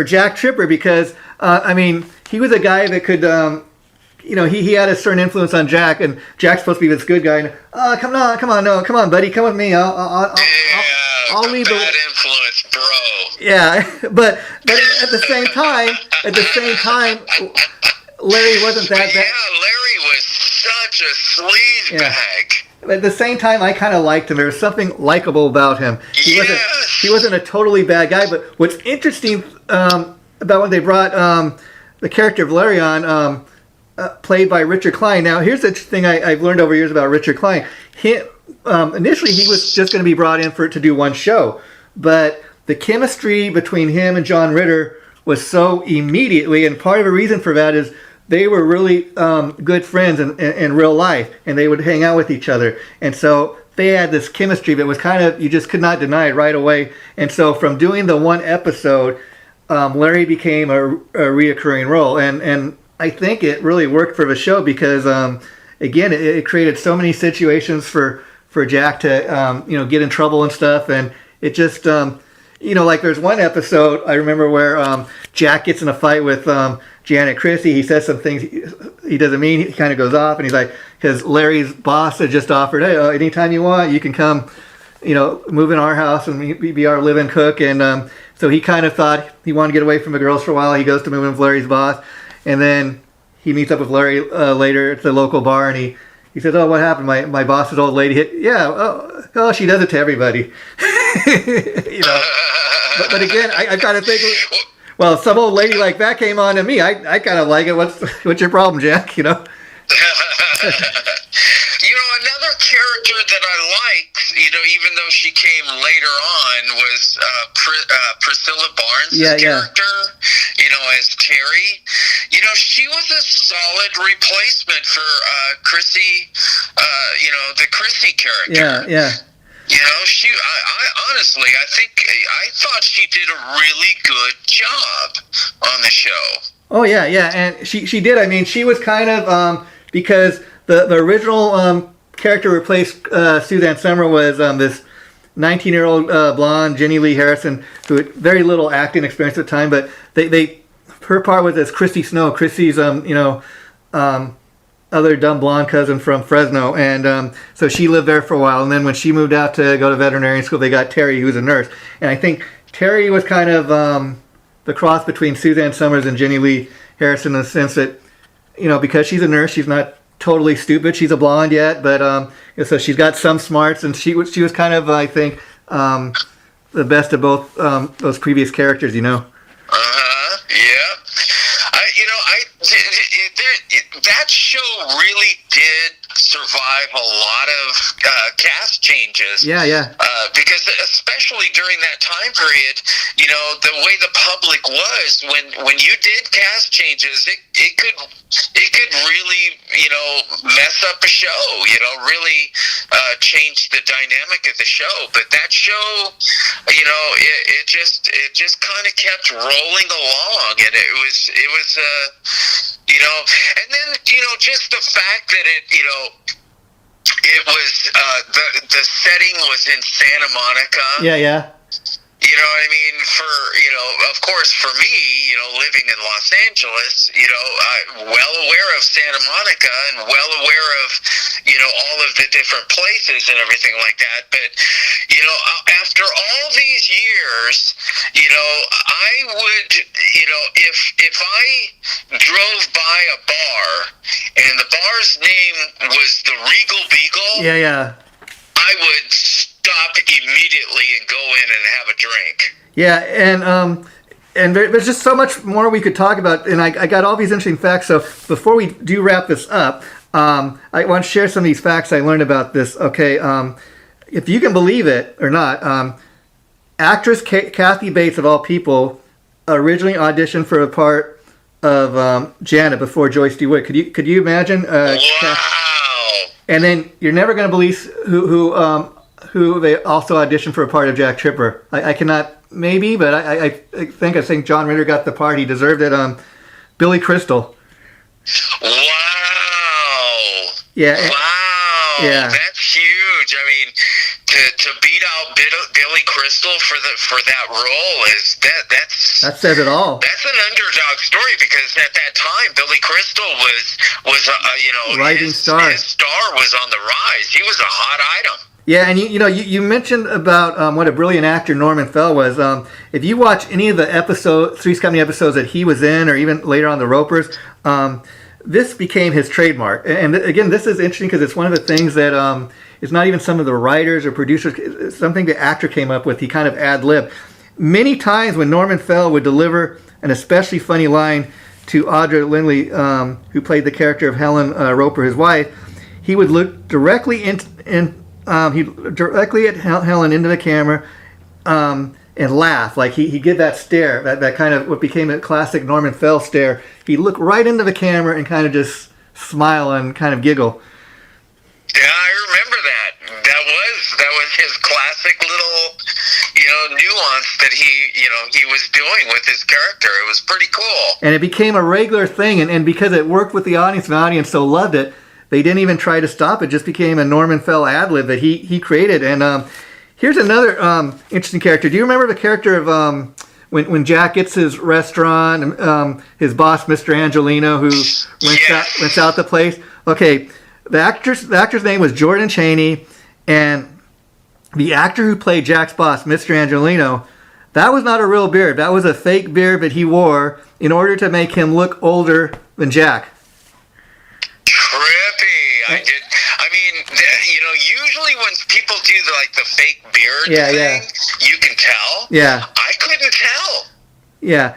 Jack Tripper because, he was a guy that could, he had a certain influence on Jack, and Jack's supposed to be this good guy. And, come on, buddy, come with me. I'll leave the bad influence, bro. Yeah, but at the same time, Larry wasn't that bad. Yeah, Larry was such a sleazebag. Yeah. But at the same time, I kind of liked him. There was something likable about him. He wasn't a totally bad guy. But what's interesting about when they brought the character of Larry on, played by Richard Klein. Now, here's the thing I've learned over years about Richard Klein. Initially, he was just going to be brought in to do one show, but the chemistry between him and John Ritter was so immediately, and part of the reason for that is they were really good friends in real life, and they would hang out with each other. And so they had this chemistry that was kind of, you just could not deny it right away. And so from doing the one episode, Larry became a reoccurring role. And I think it really worked for the show because, again, it created so many situations for Jack to, get in trouble and stuff. And it just... like there's one episode I remember where Jack gets in a fight with Janet Christie. He says some things he doesn't mean. He kind of goes off, and he's like, because Larry's boss had just offered, hey, anytime you want, you can come, move in our house and be our live-in cook. And so he kind of thought he wanted to get away from the girls for a while. He goes to move in with Larry's boss, and then he meets up with Larry later at the local bar, and he says, oh, what happened? My boss's old lady hit, oh, she does it to everybody. But again, I kind of think, well, some old lady like that came on to me. I kind of like it. What's your problem, Jack? Another character that I liked, even though she came later on, was Priscilla Barnes' character, as Terry. She was a solid replacement for Chrissy, the Chrissy character. Yeah. I honestly, I thought she did a really good job on the show. Oh, yeah, and she did. I mean, she was kind of, because the original character replaced Suzanne Summers was this 19-year-old blonde, Jenny Lee Harrison, who had very little acting experience at the time, but her part was as Christy Snow. Christy's, other dumb blonde cousin from Fresno, and so she lived there for a while, and then when she moved out to go to veterinarian school, they got Terry, who was a nurse, and I think Terry was kind of the cross between Suzanne Summers and Jenny Lee Harrison in the sense that, because she's a nurse, she's not totally stupid, she's a blonde yet, but so she's got some smarts, and she was kind of, I think, the best of both those previous characters, Yeah. That show really did survive a lot of cast changes. Yeah. Because especially during that time period, the way the public was when you did cast changes, it could really mess up a show. Really change the dynamic of the show. But that show, it just kind of kept rolling along, and it was. And then, just the fact that it was, the setting was in Santa Monica. Yeah. You know what I mean? Of course, for me, living in Los Angeles, I'm well aware of Santa Monica and well aware of, all of the different places and everything like that. But, after all these years, I would, if I drove by a bar and the bar's name was the Regal Beagle. Yeah. I would stop immediately and go in and have a drink. Yeah, and there's just so much more we could talk about, and I got all these interesting facts. So before we do wrap this up, I want to share some of these facts I learned about this. Okay, if you can believe it or not, actress Kathy Bates, of all people, originally auditioned for a part of Janet before Joyce DeWitt. Could you imagine? Wow. And then you're never going to believe who they also auditioned for a part of Jack Tripper. I cannot, maybe, but I think John Ritter got the part. He deserved it. Billy Crystal. Wow. Yeah. Wow. Yeah. That's huge. I mean, to beat out Billy Crystal for that role that says it all. That's an underdog story, because at that time Billy Crystal was rising star. His star was on the rise. He was a hot item. Yeah, and you mentioned about what a brilliant actor Norman Fell was. If you watch any of the Three's Company episodes that he was in, or even later on the Ropers, this became his trademark. And again, this is interesting because it's one of the things that it's not even some of the writers or producers. It's something the actor came up with. He kind of ad-libbed. Many times when Norman Fell would deliver an especially funny line to Audra Lindley, who played the character of Helen Roper, his wife, he would look directly at Helen into the camera and laugh. Like he'd get that stare, that kind of what became a classic Norman Fell stare. He'd look right into the camera and kind of just smile and kind of giggle. Yeah, I remember that. That was his classic little, nuance that he was doing with his character. It was pretty cool. And it became a regular thing, and because it worked with the audience, and the audience so loved it, they didn't even try to stop it. It just became a Norman Fell ad-lib that he created. And here's another interesting character. Do you remember the character of when Jack gets his restaurant, his boss, Mr. Angelino, who rents out the place. Okay, the actor's name was Jordan Chaney, and the actor who played Jack's boss, Mr. Angelino, that was not a real beard. That was a fake beard that he wore in order to make him look older than Jack. Trippy. I mean, usually when people do the fake beard thing, you can tell. Yeah. I couldn't tell. Yeah.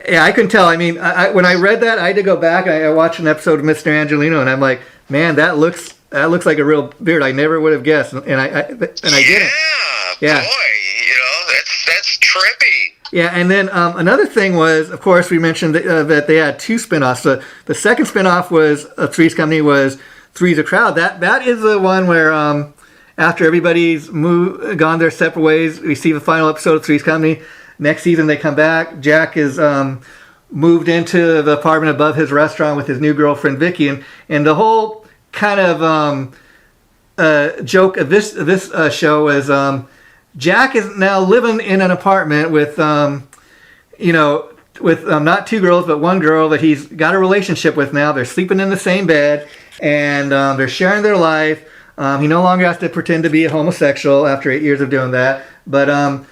Yeah, I couldn't tell. I mean, when I read that, I had to go back. I watched an episode of Mr. Angelino, and I'm like, man, that looks like a real beard. I never would have guessed, and I didn't. Yeah. Boy, that's trippy. Yeah, and then another thing was, of course, we mentioned that they had 2 spinoffs. The second spinoff was Three's Company was Three's a Crowd. That is the one where after everybody's gone their separate ways, we see the final episode of Three's Company. Next season they come back. Jack is moved into the apartment above his restaurant with his new girlfriend Vicky, and the whole kind of joke of this show is Jack is now living in an apartment with not 2 girls but 1 girl that he's got a relationship with now. They're sleeping in the same bed, and they're sharing their life. He no longer has to pretend to be a homosexual after 8 years of doing that, but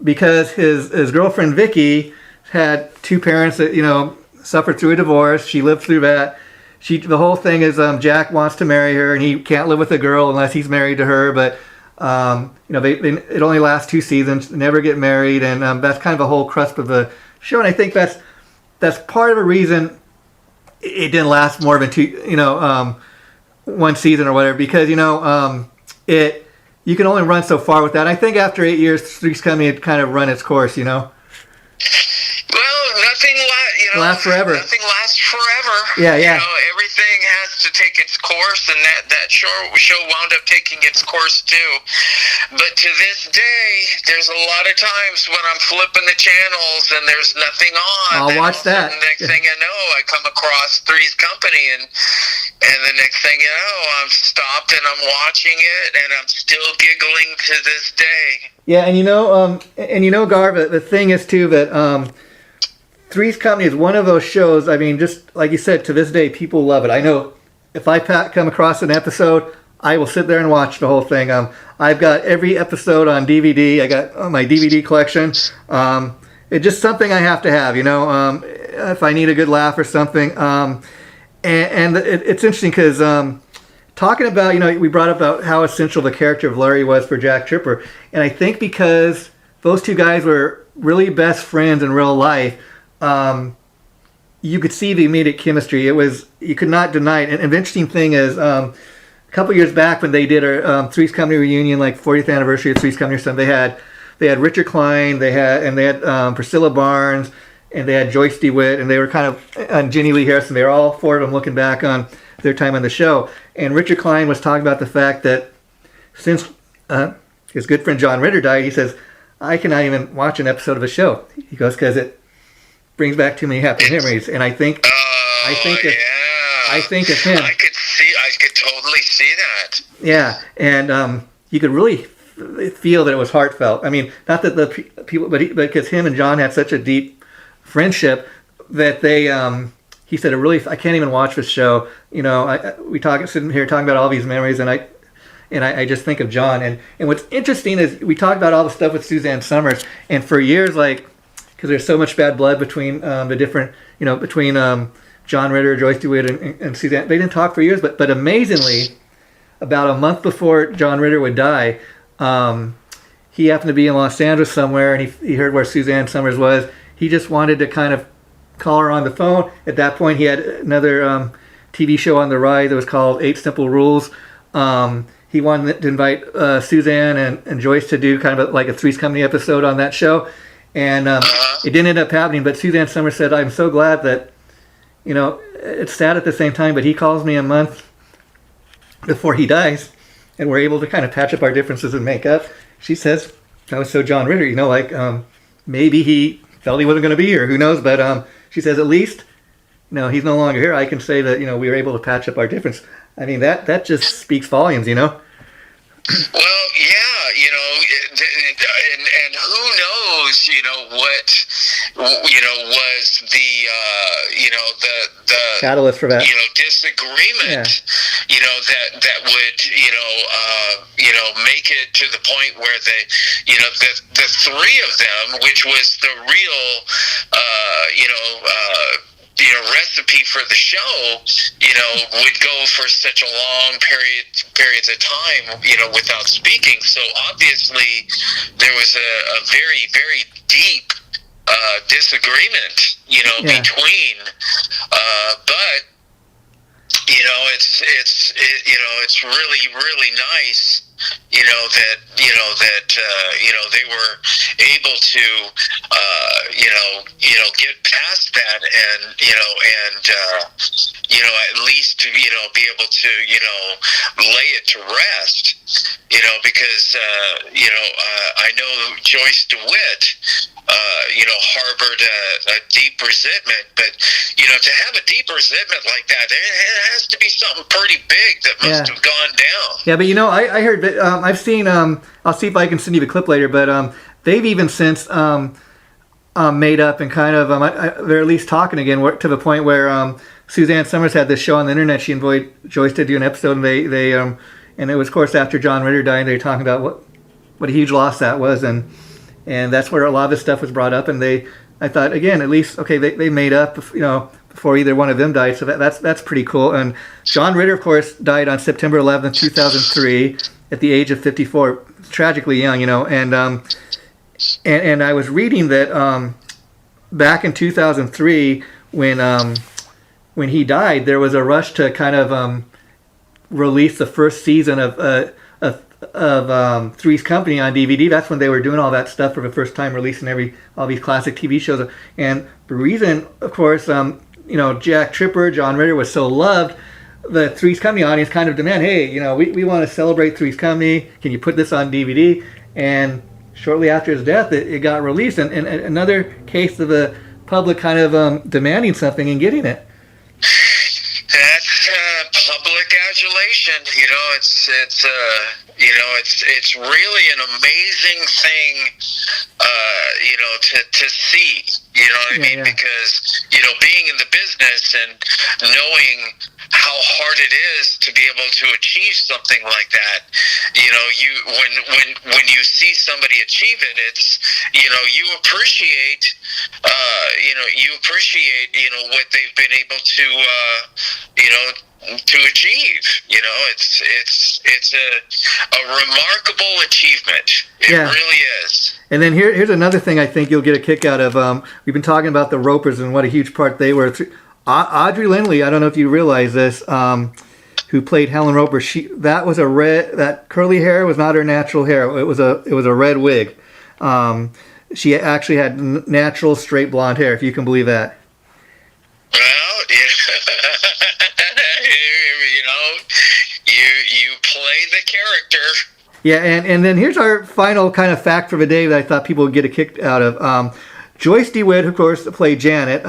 because his girlfriend Vicky had 2 parents that suffered through a divorce. She lived through that. The whole thing is Jack wants to marry her, and he can't live with a girl unless he's married to her. But it only lasts 2 seasons. They never get married, and that's kind of the whole crust of the show. And I think that's part of a reason it didn't last more than 1 season or whatever, because you can only run so far with that. I think after 8 years, Three's Company had kind of run its course. Well, nothing lasts forever. Nothing lasts forever. Yeah. Everything has to take its course, and that show wound up taking its course too. But to this day, there's a lot of times when I'm flipping the channels and there's nothing on. I'll watch that. And the next thing I know, I come across Three's Company, and the next thing you know, I'm stopped and I'm watching it, and I'm still giggling to this day. Yeah, and Gar, the thing is too that Three's Company is one of those shows. I mean, just like you said, to this day, people love it. I know if I come across an episode, I will sit there and watch the whole thing. I've got every episode on DVD. I got my DVD collection. It's just something I have to have, if I need a good laugh or something. And it's interesting because talking about, we brought up about how essential the character of Larry was for Jack Tripper. And I think because those 2 guys were really best friends in real life, you could see the immediate chemistry. You could not deny it. And the interesting thing is, a couple years back when they did a Three's Company reunion, 40th anniversary of Three's Company or something, they had Richard Klein, they had Priscilla Barnes, and they had Joyce DeWitt, and they were kind of on Jenny Lee Harrison. They were all 4 of them looking back on their time on the show. And Richard Klein was talking about the fact that since his good friend John Ritter died, he says, I cannot even watch an episode of a show. He goes, because it brings back too many happy memories. And I think of him. I could totally see that. Yeah, and you could really feel that it was heartfelt. I mean, not that the people, but because him and John had such a deep friendship that they, he said, I can't even watch this show. Sitting here talking about all these memories, and I just think of John. And what's interesting is we talked about all the stuff with Suzanne Summers, and for years, because there's so much bad blood between the different, between John Ritter, Joyce DeWitt, and Suzanne. They didn't talk for years, but amazingly, about a month before John Ritter would die, he happened to be in Los Angeles somewhere, and he heard where Suzanne Summers was. He just wanted to kind of call her on the phone. At that point, he had another TV show on the rise that was called 8 Simple Rules. He wanted to invite Suzanne and Joyce to do kind of like a Three's Company episode on that show. And it didn't end up happening, but Suzanne Summers said, I'm so glad that, it's sad at the same time, but he calls me a month before he dies, and we're able to kind of patch up our differences and make up. She says, that was so John Ritter, maybe he felt he wasn't going to be here, who knows, but she says, at least, he's no longer here. I can say that, we were able to patch up our difference. I mean, that just speaks volumes, Well, yeah, and who knows shows, was the catalyst for that. Disagreement, that would, make it to the point where the three of them, which was the real, recipe for the show, would go for such a long periods of time, without speaking. So obviously there was a very, very deep disagreement, between, but it's really, really nice, that they were able to, get past that and, at least to, be able to, lay it to rest, because, I know Joyce DeWitt, harbored a deep resentment, but, to have a deep resentment like that, it has to be something pretty big that must have gone down. Yeah, but I heard that, I've seen, I'll see if I can send you the clip later, but they've even since made up and kind of, they're at least talking again to the point where Suzanne Summers had this show on the internet. She invited Joyce to do an episode, and they and it was, of course, after John Ritter died. They were talking about what a huge loss that was, and that's where a lot of this stuff was brought up. And I thought, again, at least, okay, they made up, before either one of them died, so that's pretty cool. And John Ritter, of course, died on September 11th, 2003, at the age of 54, tragically young, and I was reading that back in 2003, when he died, there was a rush to kind of release the first season of Three's Company on DVD. That's when they were doing all that stuff for the first time, releasing all these classic TV shows. And the reason, of course, Jack Tripper, John Ritter was so loved, the Three's Company audience kind of demand, hey, we want to celebrate Three's Company. Can you put this on DVD? And shortly after his death, it got released. And another case of the public kind of demanding something and getting it. That's public adulation. It's really an amazing thing, to see. You know what I mean? Yeah. Because being in the business and knowing how hard it is to be able to achieve something like that, when you see somebody achieve it, it's you appreciate what they've been able to to achieve. It's a remarkable achievement. It really is. And then here's another thing I think you'll get a kick out of. We've been talking about the Ropers and what a huge part they were. Audrey Lindley, I don't know if you realize this, who played Helen Roper. That curly hair was not her natural hair. It was a red wig. She actually had natural straight blonde hair, if you can believe that. Well, you play the character. Yeah, and then here's our final kind of fact for the day that I thought people would get a kick out of. Joyce DeWitt, of course, played Janet,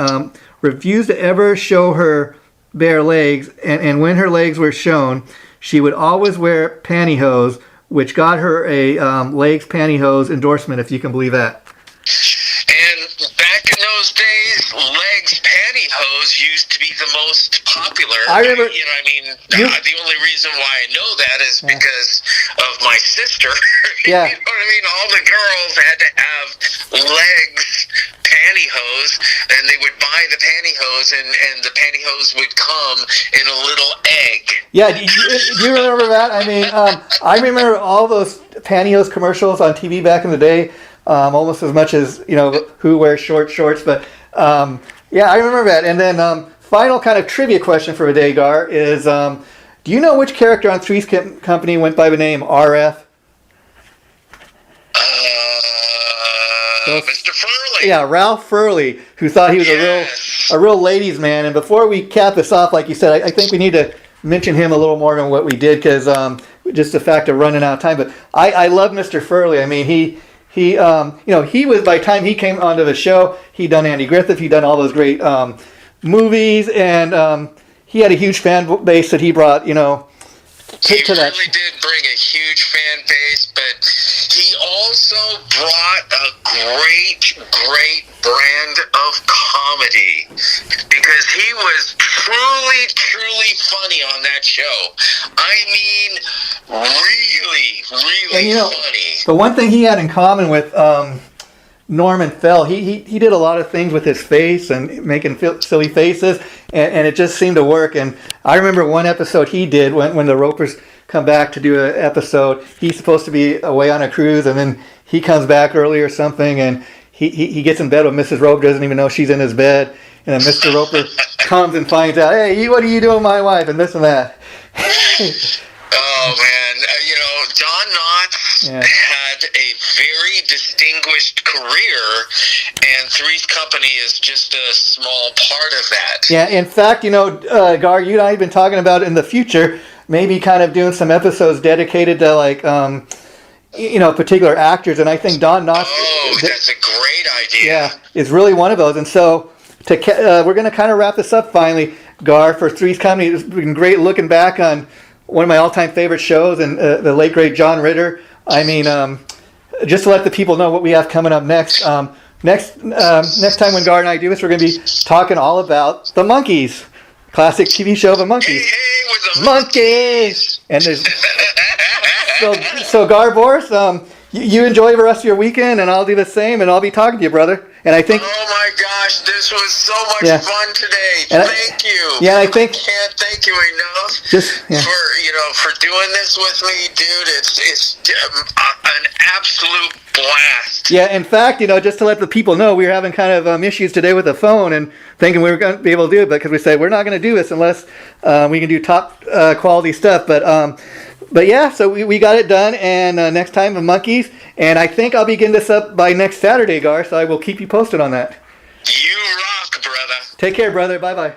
refused to ever show her bare legs, and when her legs were shown, she would always wear pantyhose, which got her a legs pantyhose endorsement, if you can believe that. And back in those days, legs pantyhose used to be the most popular. I remember. The only reason why I know that is because of my sister. Yeah. You know what I mean? All the girls had to have legs pantyhose, and they would buy the pantyhose, and the pantyhose would come in a little egg. Yeah, do you remember that? I remember all those pantyhose commercials on TV back in the day, almost as much as, who wears short shorts. But, I remember that. And then final kind of trivia question for the day, Gar, is do you know which character on Three's Company went by the name RF? Mr. Furley. Yeah, Ralph Furley, who thought he was a real ladies' man. And before we cap this off, like you said, I think we need to mention him a little more than what we did, because just the fact of running out of time. But I love Mr. Furley. He was, by the time he came onto the show, he'd done Andy Griffith, he'd done all those great movies, and he had a huge fan base that he brought, He really did bring a huge fan base, but he also brought a great brand of comedy, because he was truly funny on that show. I mean, really funny. The one thing he had in common with Norman Fell, he did a lot of things with his face and making silly faces, and it just seemed to work. And I remember one episode he did when the Ropers come back to do an episode. He's supposed to be away on a cruise, and then he comes back early or something, and he gets in bed with Mrs. Roper, doesn't even know she's in his bed, and then Mr. Roper comes and finds out, hey, what are you doing with my wife, and this and that. Oh, man. Don Knotts had a very distinguished career, and Three's Company is just a small part of that. Yeah, in fact, Gar, you and I have been talking about in the future, maybe kind of doing some episodes dedicated to, like, particular actors, and I think Don Knotts... Oh, that's a great idea. Yeah, is really one of those. And so we're going to kind of wrap this up finally, Gar, for Three's Company. It's been great looking back on one of my all-time favorite shows, and the late, great John Ritter. I mean, just to let the people know what we have coming up next. Next time when Gar and I do this, we're going to be talking all about The Monkees. Classic TV show, The Monkees. Hey, with the Monkees! And there's... So Gar Borras, you enjoy the rest of your weekend, and I'll do the same, and I'll be talking to you, brother. And I think... Oh my gosh, this was so much fun today. Thank you. Yeah, I think... I can't thank you enough for doing this with me, dude. It's an absolute blast. Yeah, in fact, just to let the people know, we were having kind of issues today with the phone, and thinking we were going to be able to do it, because we said we're not going to do this unless we can do top quality stuff. But yeah, so we got it done, and next time, The Monkees, and I think I'll begin this up by next Saturday, Gar, so I will keep you posted on that. You rock, brother. Take care, brother. Bye-bye.